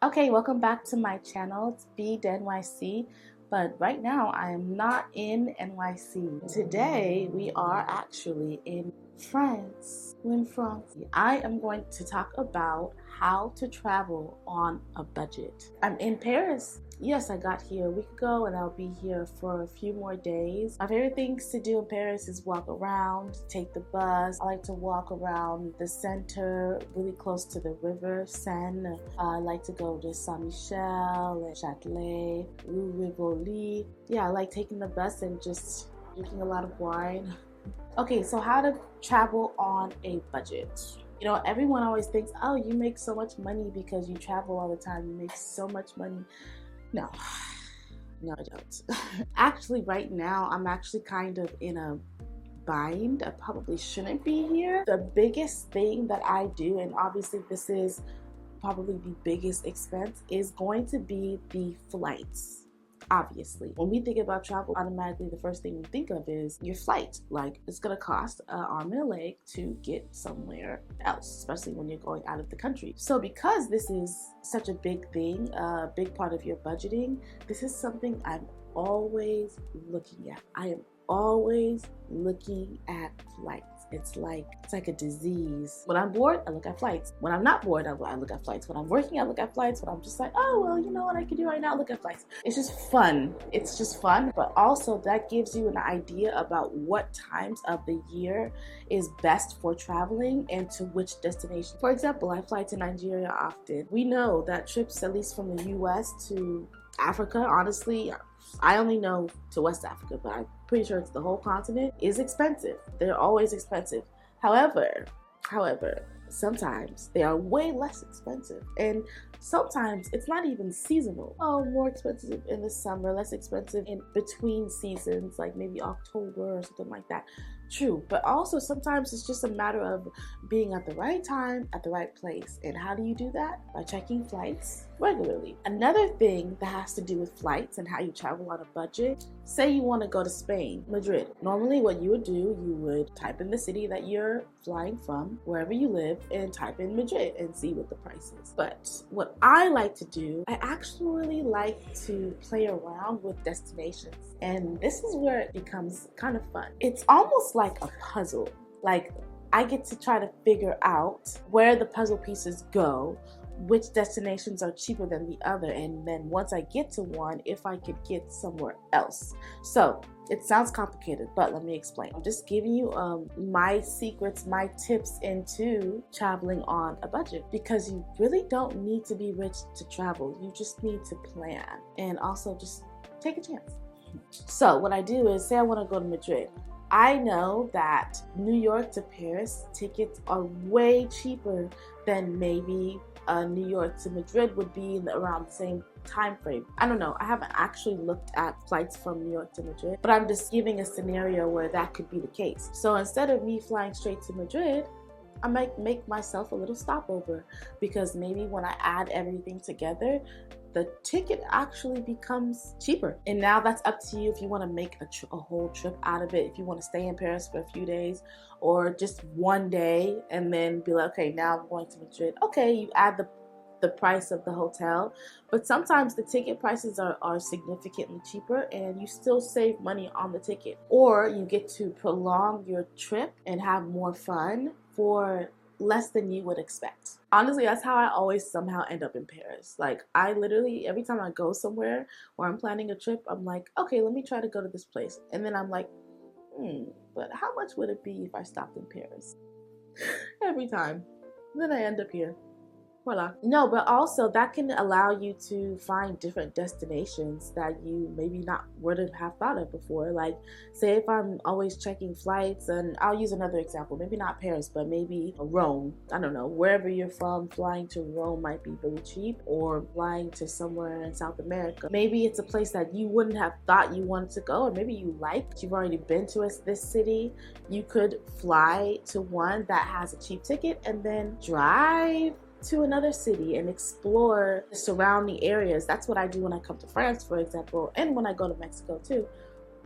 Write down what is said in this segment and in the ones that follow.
Okay, welcome back to my channel. It's BDNYC, but right now I am not in NYC. Today we are actually in France. We're in France. I am going to talk about how to travel on a budget. I'm in Paris. Yes, I got here a week ago and I'll be here for a few more days. My favorite things to do in Paris is walk around, take the bus. I like to walk around the center, really close to the river Seine. I like to go to Saint-Michel and Châtelet, Rue Rivoli. Yeah, I like taking the bus and just drinking a lot of wine. Okay, so how to travel on a budget. You know, everyone always thinks, oh, you make so much money because you travel all the time. You make so much money. No, no, I don't. Actually, right now, I'm actually kind of in a bind. I probably shouldn't be here. The biggest thing that I do, and obviously this is probably the biggest expense, is going to be the flights. Obviously, when we think about travel, automatically the first thing we think of is your flight. Like, it's gonna cost an arm and a leg to get somewhere else, especially when you're going out of the country. So because this is such a big thing, a big part of your budgeting, this is something I'm always looking at. I am always looking at flights. It's like a disease. When I'm bored, I look at flights. When I'm not bored, I look at flights. When I'm working, I look at flights. When I'm just like, oh, well, you know what I can do right now? Look at flights. It's just fun. It's just fun. But also that gives you an idea about what times of the year is best for traveling and to which destination. For example, I fly to Nigeria often. We know that trips, at least from the US to Africa, honestly, I only know to West Africa, but I'm pretty sure it's the whole continent, is expensive. They're always expensive. However, sometimes they are way less expensive. And sometimes it's not even seasonal. Oh, more expensive in the summer, less expensive in between seasons, like maybe October or something like that. True, but also sometimes it's just a matter of being at the right time, at the right place. And how do you do that? By checking flights regularly. Another thing that has to do with flights and how you travel on a budget, say you want to go to Spain, Madrid. Normally what you would do, you would type in the city that you're flying from, wherever you live, and type in Madrid and see what the price is. But what I like to do, I actually really like to play around with destinations. And this is where it becomes kind of fun. It's almost like a puzzle. Like, I get to try to figure out where the puzzle pieces go, which destinations are cheaper than the other, and then once I get to one, if I could get somewhere else. So it sounds complicated, but let me explain. I'm just giving you my secrets, my tips into traveling on a budget, because you really don't need to be rich to travel. You just need to plan and also just take a chance. So what I do is, say I want to go to Madrid. I know that New York to Paris tickets are way cheaper than maybe New York to Madrid would be around the same time frame. I don't know. I haven't actually looked at flights from New York to Madrid, but I'm just giving a scenario where that could be the case. So instead of me flying straight to Madrid, I might make myself a little stopover, because maybe when I add everything together, the ticket actually becomes cheaper. And now that's up to you if you want to make a whole trip out of it, if you want to stay in Paris for a few days or just one day and then be like, okay, now I'm going to Madrid. Okay, you add the price of the hotel, but sometimes the ticket prices are significantly cheaper and you still save money on the ticket, or you get to prolong your trip and have more fun for less than you would expect. Honestly, that's how I always somehow end up in Paris. Like, I literally, every time I go somewhere where I'm planning a trip, I'm like, okay, let me try to go to this place, and then I'm like, but how much would it be if I stopped in Paris? Every time. Then I end up here. Voila. No, but also that can allow you to find different destinations that you maybe not wouldn't have thought of before. Like, say if I'm always checking flights, and I'll use another example, maybe not Paris, but maybe Rome. I don't know, wherever you're from, flying to Rome might be really cheap, or flying to somewhere in South America. Maybe it's a place that you wouldn't have thought you wanted to go, or maybe you liked, you've already been to this city. You could fly to one that has a cheap ticket and then drive to another city and explore the surrounding areas. That's what I do when I come to France, for example, and when I go to Mexico too.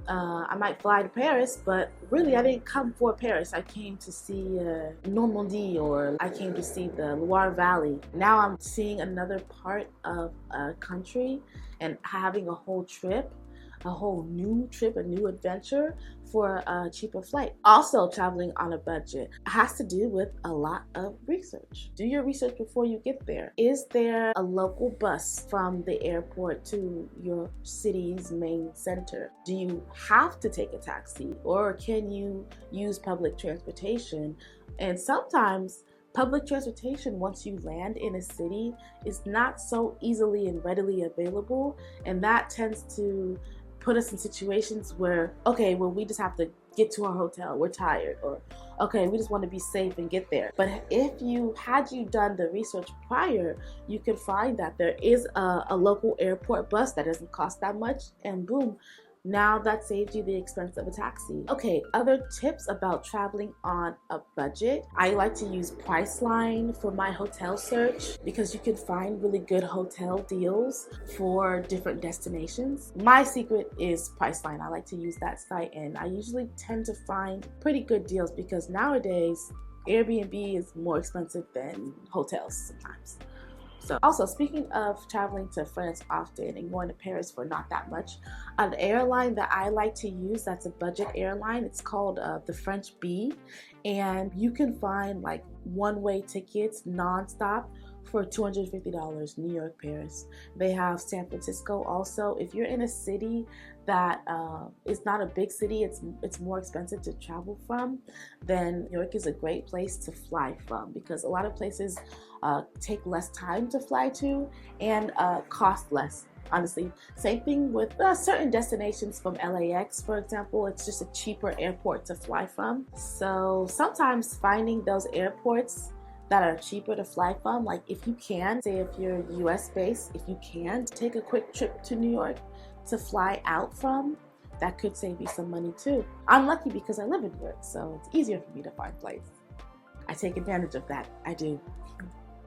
I might fly to Paris, but really I didn't come for Paris. I came to see Normandy, or I came to see the Loire Valley. Now I'm seeing another part of a country and having a whole trip, a whole new trip, a new adventure for a cheaper flight. Also, traveling on a budget has to do with a lot of research. Do your research before you get there. Is there a local bus from the airport to your city's main center? Do you have to take a taxi, or can you use public transportation? And sometimes public transportation, once you land in a city, is not so easily and readily available, and that tends to put us in situations where, okay, well, we just have to get to our hotel, we're tired, or okay, we just want to be safe and get there. But if you done the research prior, you can find that there is a local airport bus that doesn't cost that much, and boom, now that saves you the expense of a taxi. Okay, other tips about traveling on a budget. I like to use Priceline for my hotel search because you can find really good hotel deals for different destinations. My secret is Priceline. I like to use that site, and I usually tend to find pretty good deals because nowadays Airbnb is more expensive than hotels sometimes. So also, speaking of traveling to France often and going to Paris for not that much, an airline that I like to use that's a budget airline, it's called the French Bee, and you can find like one-way tickets nonstop for $250, New York, Paris. They have San Francisco also. If you're in a city that is not a big city, it's more expensive to travel from, then New York is a great place to fly from because a lot of places take less time to fly to and cost less. Honestly, same thing with certain destinations from LAX, for example. It's just a cheaper airport to fly from. So sometimes finding those airports that are cheaper to fly from, like if you can, say if you're US based, if you can take a quick trip to New York to fly out from, that could save you some money too. I'm lucky because I live in New York, so it's easier for me to find flights. I take advantage of that, I do.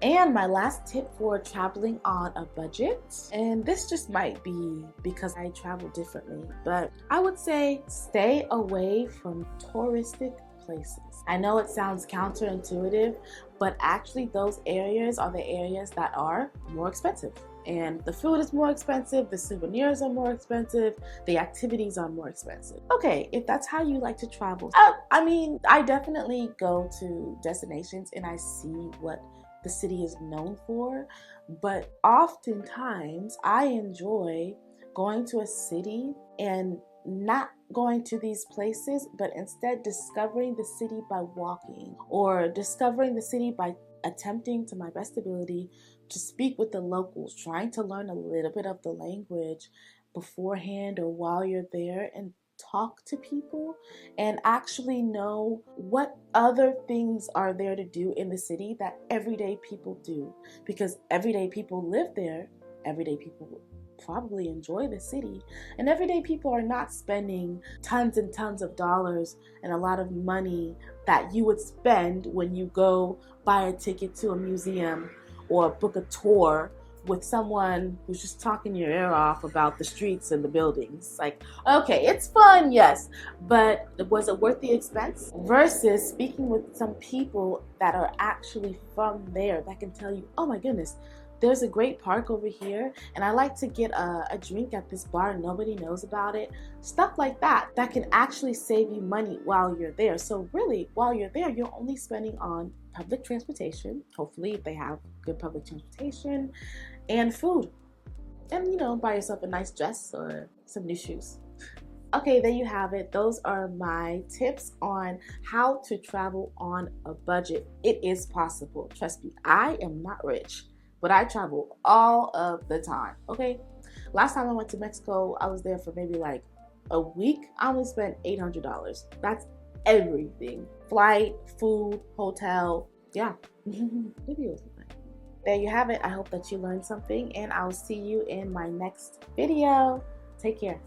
And my last tip for traveling on a budget, and this just might be because I travel differently, but I would say stay away from touristic places. I know it sounds counterintuitive, but actually those areas are the areas that are more expensive. And the food is more expensive, the souvenirs are more expensive, the activities are more expensive. Okay, if that's how you like to travel, I mean, I definitely go to destinations and I see what the city is known for, but oftentimes I enjoy going to a city and not going to these places, but instead discovering the city by walking, or discovering the city by attempting to my best ability to speak with the locals, trying to learn a little bit of the language beforehand or while you're there, and talk to people and actually know what other things are there to do in the city that everyday people do, because everyday people live there, everyday people probably enjoy the city, and everyday people are not spending tons and tons of dollars and a lot of money that you would spend when you go buy a ticket to a museum or book a tour with someone who's just talking your ear off about the streets and the buildings. Like, okay, it's fun, yes, but was it worth the expense? Versus speaking with some people that are actually from there that can tell you, oh my goodness, there's a great park over here, and I like to get a drink at this bar and nobody knows about it. Stuff like that can actually save you money while you're there. So really, while you're there, you're only spending on public transportation, hopefully if they have good public transportation, and food. And buy yourself a nice dress or some new shoes. Okay, there you have it. Those are my tips on how to travel on a budget. It is possible. Trust me, I am not rich, but I travel all of the time, okay? Last time I went to Mexico, I was there for maybe like a week. I only spent $800. That's everything. Flight, food, hotel, yeah. Maybe it was fine. There you have it. I hope that you learned something, and I'll see you in my next video. Take care.